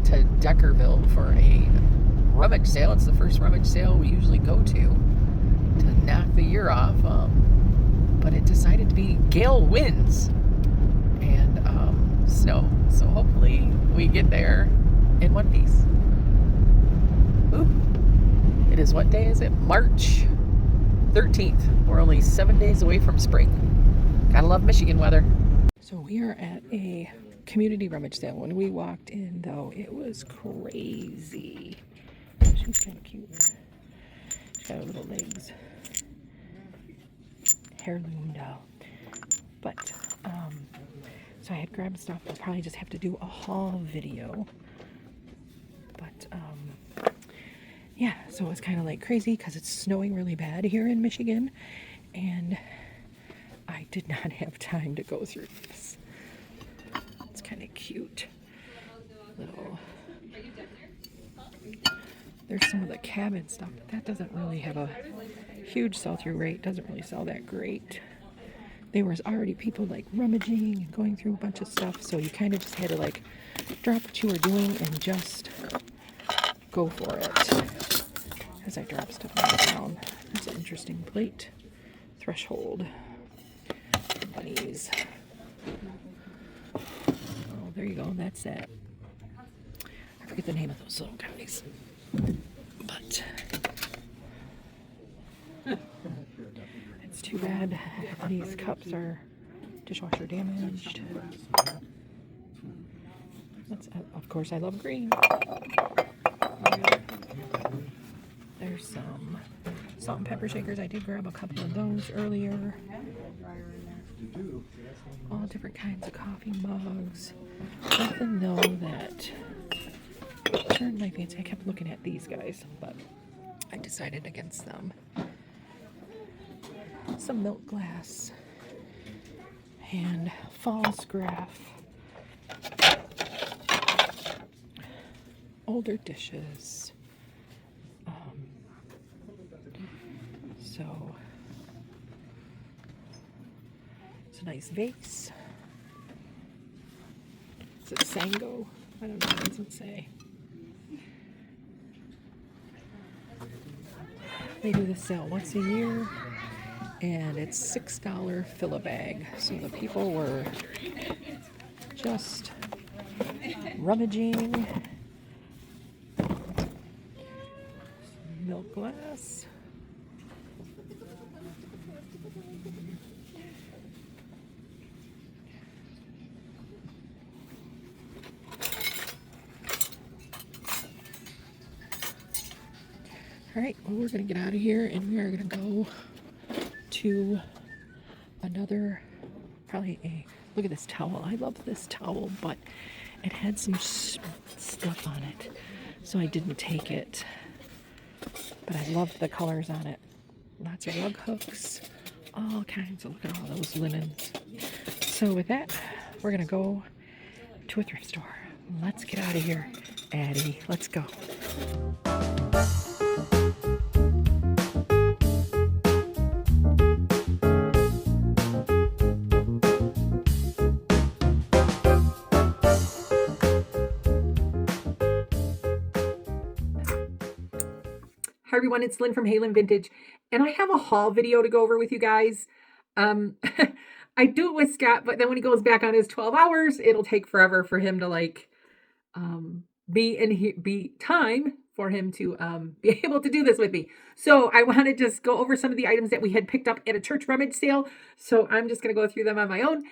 to Deckerville for a rummage sale. It's the first rummage sale we usually go to knock the year off. But it decided to be gale winds and snow. So hopefully we get there in one piece. Ooh. It is, what day is it? March 13th. We're only 7 days away from spring. Gotta love Michigan weather. So we are at a community rummage sale. When we walked in, though, it was crazy. She's kind of cute. She's got her little legs. Heirloom doll. But, so I had grabbed stuff. I'll probably just have to do a haul video. But, yeah, so it's kind of like crazy because it's snowing really bad here in Michigan. And I did not have time to go through this. It's kind of cute. Little. There's some of the cabin stuff, but that doesn't really have a huge sell-through rate. Doesn't really sell that great. There was already people like rummaging and going through a bunch of stuff, so you kind of just had to like drop what you were doing and just go for it. As I drop stuff down, that's an interesting plate. Threshold. Bunnies. Oh, there you go. That's that. I forget the name of those little guys. But it's too bad these cups are dishwasher damaged. That's, of course, I love green. There's some salt and pepper shakers. I did grab a couple of those earlier. All different kinds of coffee mugs. Nothing though that turned my fancy. I kept looking at these guys, but I decided against them. Some milk glass and false graph. Older dishes. So it's a nice vase. Is it Sango? I don't know, what does it say? They do this sale once a year, and it's $6 fill-a-bag. So the people were just rummaging. Milk glass. All right, well, we're going to get out of here, and we are going to go to another, probably a, look at this towel. I love this towel, but it had some stuff on it, so I didn't take it. But I love the colors on it. Lots of rug hooks, all kinds of, look at all those linens. So with that, we're going to go to a thrift store. Let's get out of here, Addie. Let's go. Hi everyone, it's Lynn from HalynnVintage, and I have a haul video to go over with you guys. I do it with Scott, but then when he goes back on his 12 hours, it'll take forever for him to like be time for him to be able to do this with me. So I want to just go over some of the items that we had picked up at a church rummage sale. So I'm just going to go through them on my own.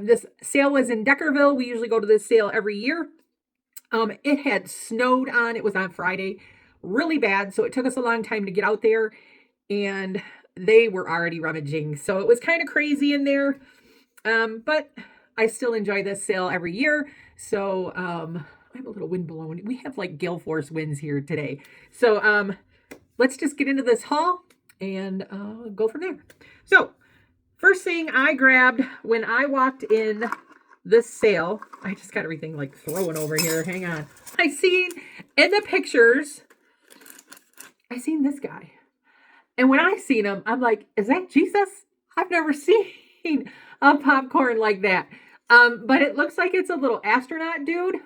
This sale was in Deckerville. We usually go to this sale every year. It had snowed on. It was on Friday. Really bad, so it took us a long time to get out there, and they were already rummaging, so it was kind of crazy in there, but I still enjoy this sale every year. So I have a little wind blowing. We have like gale force winds here today, so let's just get into this haul and go from there. So first thing I grabbed when I walked in this sale, I just got everything like thrown over here, hang on. I seen in the pictures, I seen this guy. And when I seen him, I'm like, is that Jesus? I've never seen a popcorn like that. But it looks like it's a little astronaut dude.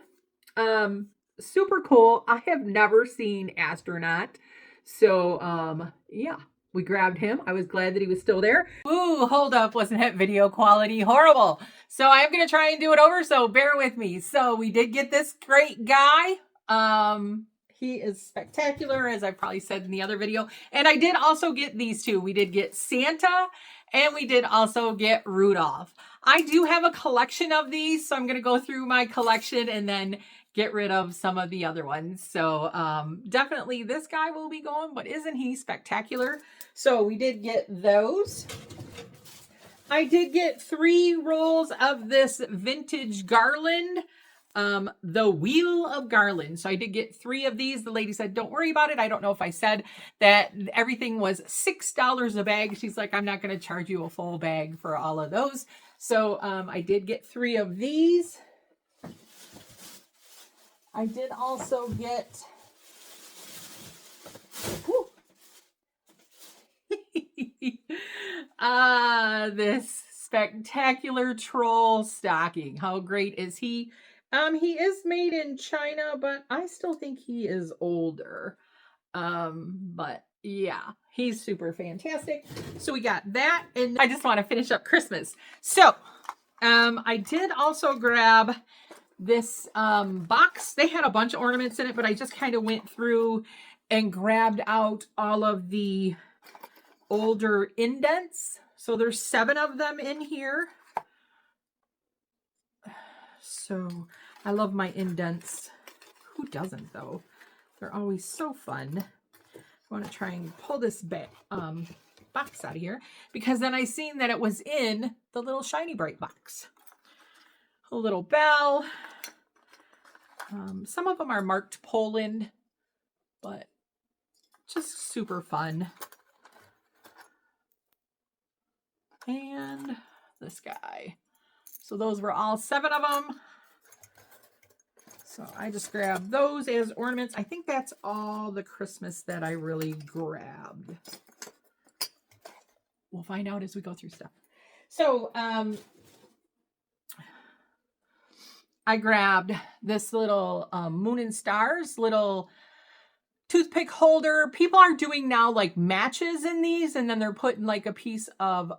super cool. I have never seen Astronaut. So, yeah, we grabbed him. I was glad that he was still there. Ooh, hold up. Wasn't that video quality horrible? So I'm going to try and do it over. So bear with me. So we did get this great guy. He is spectacular, as I probably said in the other video. And I did also get these two. We did get Santa and we did also get Rudolph. I do have a collection of these, so I'm going to go through my collection and then get rid of some of the other ones. So definitely this guy will be going, but isn't he spectacular? So we did get those. I did get 3 rolls of this vintage garland, the Wheel of Garland. So I did get 3 of these. The lady said, don't worry about it. I don't know if I said that everything was $6 a bag. She's like, I'm not going to charge you a full bag for all of those. So I did get 3 of these. I did also get this spectacular troll stocking. How great is he? He is made in China, but I still think he is older. But yeah, he's super fantastic. So we got that, and I just want to finish up Christmas. So I did also grab this box. They had a bunch of ornaments in it, but I just kind of went through and grabbed out all of the older indents. So there's 7 of them in here. So I love my indents. Who doesn't though? They're always so fun. I want to try and pull this box out of here because then I seen that it was in the little shiny bright box. A little bell. Some of them are marked Poland, but just super fun. And this guy. So those were all 7 of them. So I just grabbed those as ornaments. I think that's all the Christmas that I really grabbed. We'll find out as we go through stuff. So I grabbed this little Moon and Stars little toothpick holder. People are doing now like matches in these, and then they're putting like a piece of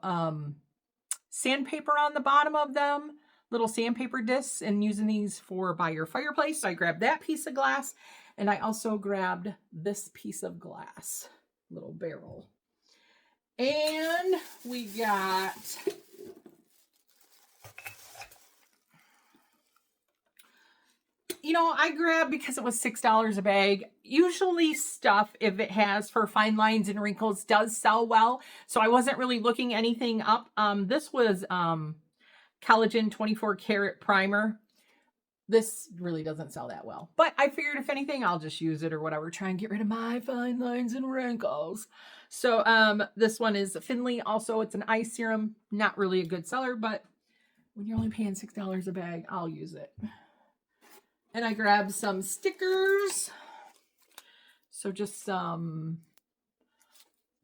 sandpaper on the bottom of them, little sandpaper discs, and using these for by your fireplace. So I grabbed that piece of glass, and I also grabbed this piece of glass, little barrel. And we got I grabbed because it was $6 a bag. Usually stuff, if it has for fine lines and wrinkles, does sell well. So I wasn't really looking anything up. This was Collagen 24 karat primer. This really doesn't sell that well. But I figured if anything, I'll just use it or whatever. Try and get rid of my fine lines and wrinkles. So this one is Finley. Also, it's an eye serum. Not really a good seller, but when you're only paying $6 a bag, I'll use it. And I grabbed some stickers. So just some,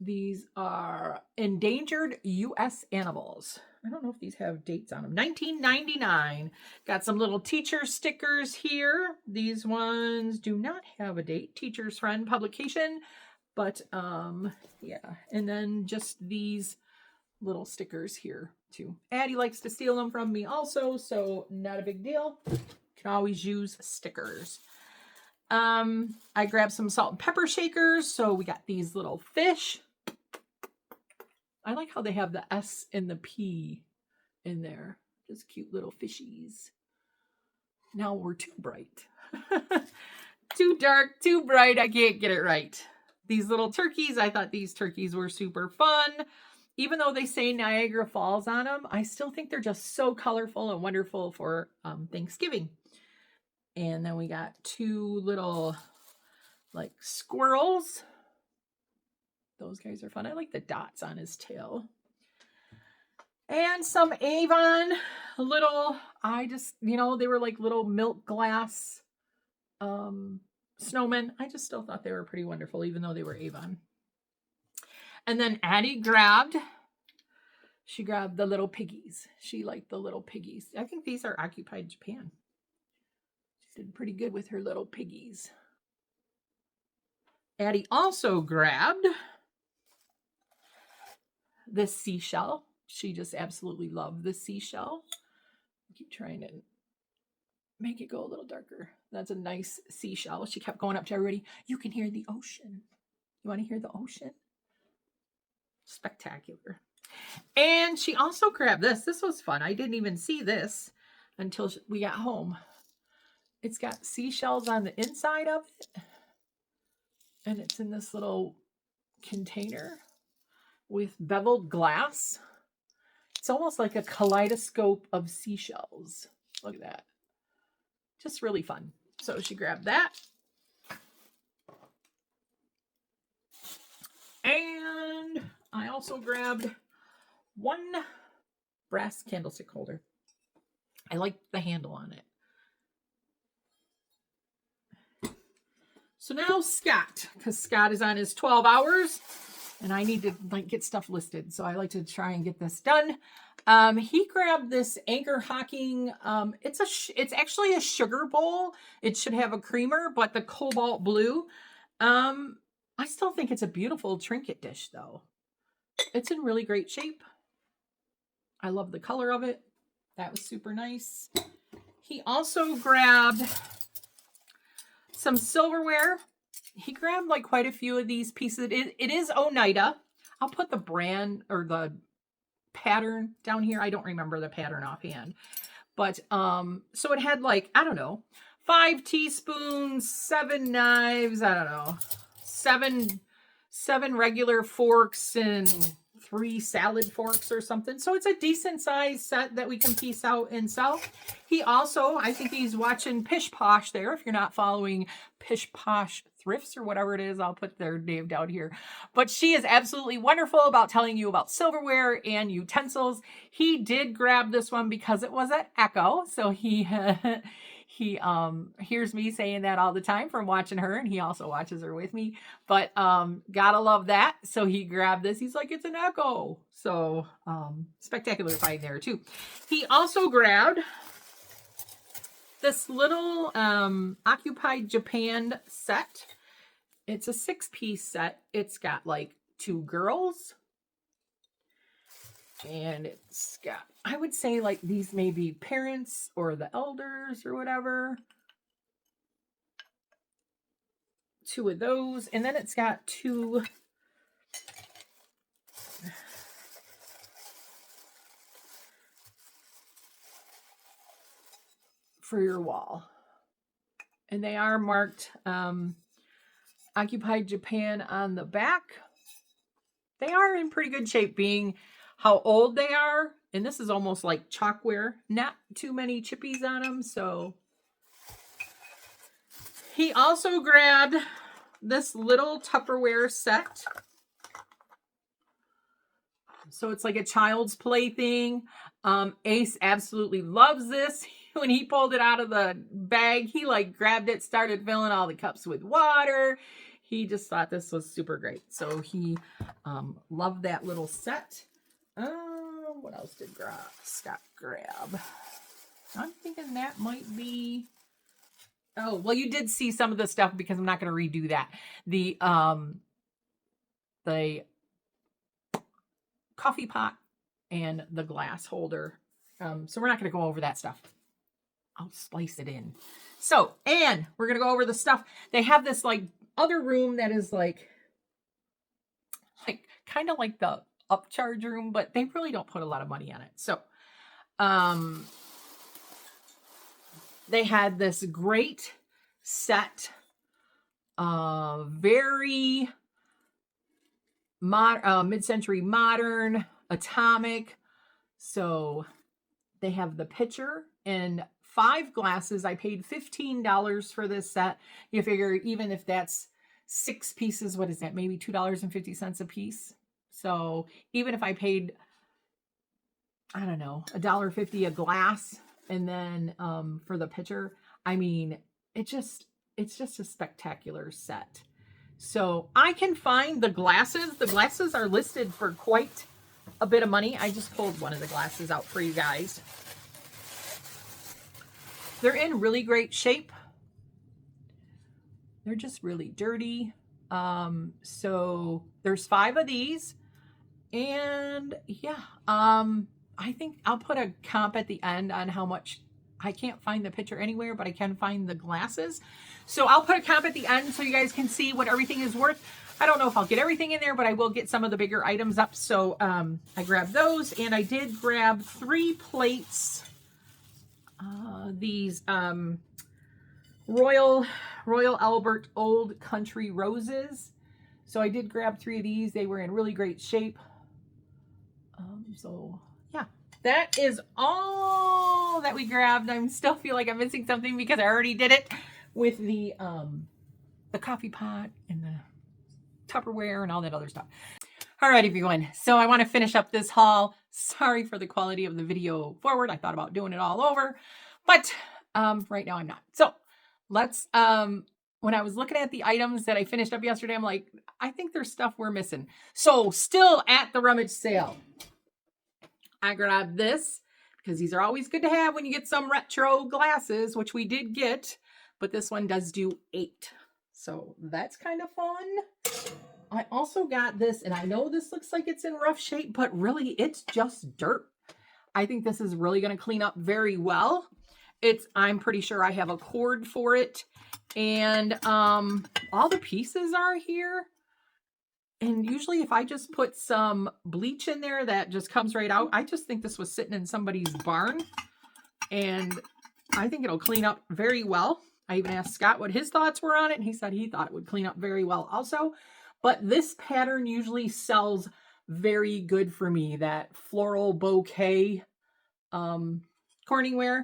these are endangered U.S. animals. I don't know if these have dates on them. 1999. Got some little teacher stickers here. These ones do not have a date. Teacher's Friend publication. But yeah. And then just these little stickers here too. Addie likes to steal them from me also, so not a big deal. Can always use stickers. I grabbed some salt and pepper shakers. So we got these little fish. I like how they have the S and the P in there. Just cute little fishies. Now we're too bright. Too dark, too bright. I can't get it right. These little turkeys, I thought these turkeys were super fun. Even though they say Niagara Falls on them, I still think they're just so colorful and wonderful for Thanksgiving. And then we got 2 little like squirrels. Those guys are fun. I like the dots on his tail. And some Avon little, they were like little milk glass snowmen. I just still thought they were pretty wonderful, even though they were Avon. And then Addie grabbed the little piggies. She liked the little piggies. I think these are Occupied Japan. Did pretty good with her little piggies. Addie also grabbed this seashell. She just absolutely loved this seashell. I keep trying to make it go a little darker. That's a nice seashell. She kept going up to everybody. You can hear the ocean. You want to hear the ocean? Spectacular. And she also grabbed this. This was fun. I didn't even see this until we got home. It's got seashells on the inside of it. And it's in this little container with beveled glass. It's almost like a kaleidoscope of seashells. Look at that. Just really fun. So she grabbed that. And I also grabbed one brass candlestick holder. I like the handle on it. So now Scott, because Scott is on his 12 hours and I need to like get stuff listed. So I like to try and get this done. He grabbed this Anchor Hocking. It's actually a sugar bowl. It should have a creamer, but the cobalt blue. I still think it's a beautiful trinket dish though. It's in really great shape. I love the color of it. That was super nice. He also grabbed some silverware. He grabbed like quite a few of these pieces. It is Oneida. I'll put the brand or the pattern down here. I don't remember the pattern offhand. But so it had like, I don't know, 5 teaspoons, 7 knives, I don't know, seven regular forks and 3 salad forks or something. So it's a decent size set that we can piece out and sell. He also, I think he's watching Pish Posh there. If you're not following Pish Posh Thrifts or whatever it is, I'll put their name down here. But she is absolutely wonderful about telling you about silverware and utensils. He did grab this one because it was at Echo. So he hears me saying that all the time from watching her, and he also watches her with me. But gotta love that. So he grabbed this. He's like, it's an Echo. So spectacular find there too. He also grabbed this little Occupied Japan set. It's a 6-piece set. It's got like 2 girls. And it's got, I would say like these may be parents or the elders or whatever. 2 of those. And then it's got 2 for your wall. And they are marked Occupied Japan on the back. They are in pretty good shape being how old they are. And this is almost like chalkware. Not too many chippies on them. So he also grabbed this little Tupperware set. So it's like a child's play thing. Ace absolutely loves this. When he pulled it out of the bag, he like grabbed it, started filling all the cups with water. He just thought this was super great. So he loved that little set. What else did Scott grab? I'm thinking that might be... Oh, well, you did see some of the stuff because I'm not going to redo that. The coffee pot and the glass holder. So we're not going to go over that stuff. I'll splice it in. So, and we're going to go over the stuff. They have this like other room that is like kind of like the upcharge room, but they really don't put a lot of money on it. So, they had this great set, very mid-century modern, atomic. So they have the pitcher and 5 glasses. I paid $15 for this set. You figure even if that's 6 pieces, what is that? Maybe $2.50 a piece. So even if I paid, I don't know, $1.50 a glass, and then for the pitcher, I mean, it's just a spectacular set. So I can find the glasses. The glasses are listed for quite a bit of money. I just pulled one of the glasses out for you guys. They're in really great shape. They're just really dirty. So there's 5 of these. And yeah, I think I'll put a comp at the end on how much. I can't find the picture anywhere, but I can find the glasses. So I'll put a comp at the end so you guys can see what everything is worth. I don't know if I'll get everything in there, but I will get some of the bigger items up. So I grabbed those, and I did grab 3 plates. These Royal Albert Old Country Roses. So I did grab 3 of these. They were in really great shape. So yeah, that is all that we grabbed. I still feel like I'm missing something because I already did it with the coffee pot and the Tupperware and all that other stuff. All right, everyone. So I want to finish up this haul. Sorry for the quality of the video forward. I thought about doing it all over, but right now I'm not. So let's, when I was looking at the items that I finished up yesterday, I'm like, I think there's stuff we're missing. So still at the rummage sale, I grabbed this because these are always good to have when you get some retro glasses, which we did get, but this one does do 8. So that's kind of fun. I also got this, and I know this looks like it's in rough shape, but really it's just dirt. I think this is really going to clean up very well. I'm pretty sure I have a cord for it, and all the pieces are here. And usually if I just put some bleach in there, that just comes right out. I just think this was sitting in somebody's barn, and I think it'll clean up very well. I even asked Scott what his thoughts were on it, and he said he thought it would clean up very well also. But this pattern usually sells very good for me, that floral bouquet Corningware.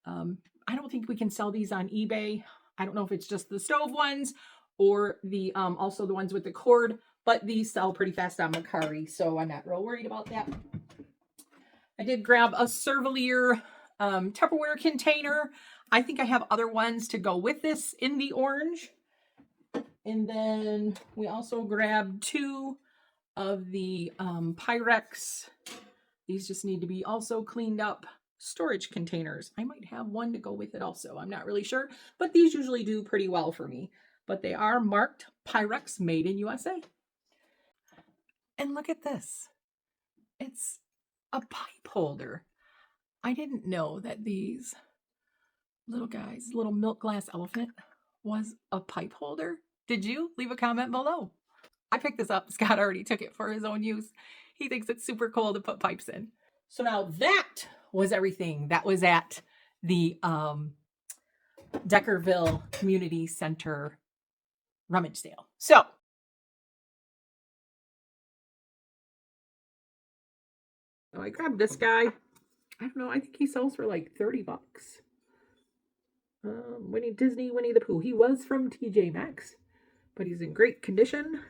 I don't think we can sell these on eBay. I don't know if it's just the stove ones or the also the ones with the cord, but these sell pretty fast on Mercari, so I'm not real worried about that. I did grab a Cervelier Tupperware container. I think I have other ones to go with this in the orange. And then we also grabbed 2 of the Pyrex. These just need to be also cleaned up storage containers. I might have one to go with it also. I'm not really sure, but these usually do pretty well for me. But they are marked Pyrex, made in USA. And look at this. It's a pipe holder. I didn't know that these little guys, little milk glass elephant, was a pipe holder. Did you? Leave a comment below. I picked this up. Scott already took it for his own use. He thinks it's super cool to put pipes in. So now that was everything that was at the Deckerville Community Center rummage sale. So I grabbed this guy. I don't know. I think he sells for like 30 bucks. Winnie the Pooh. He was from TJ Maxx, but he's in great condition.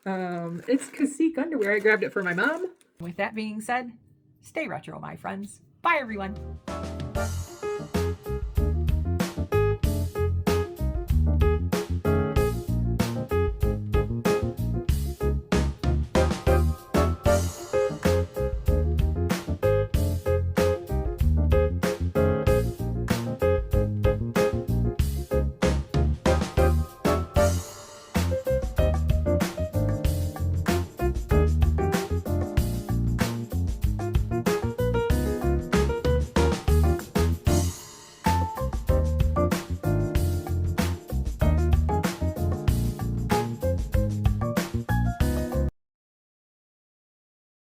It's Cacique underwear. I grabbed it for my mom. With that being said, stay retro, my friends. Bye, everyone.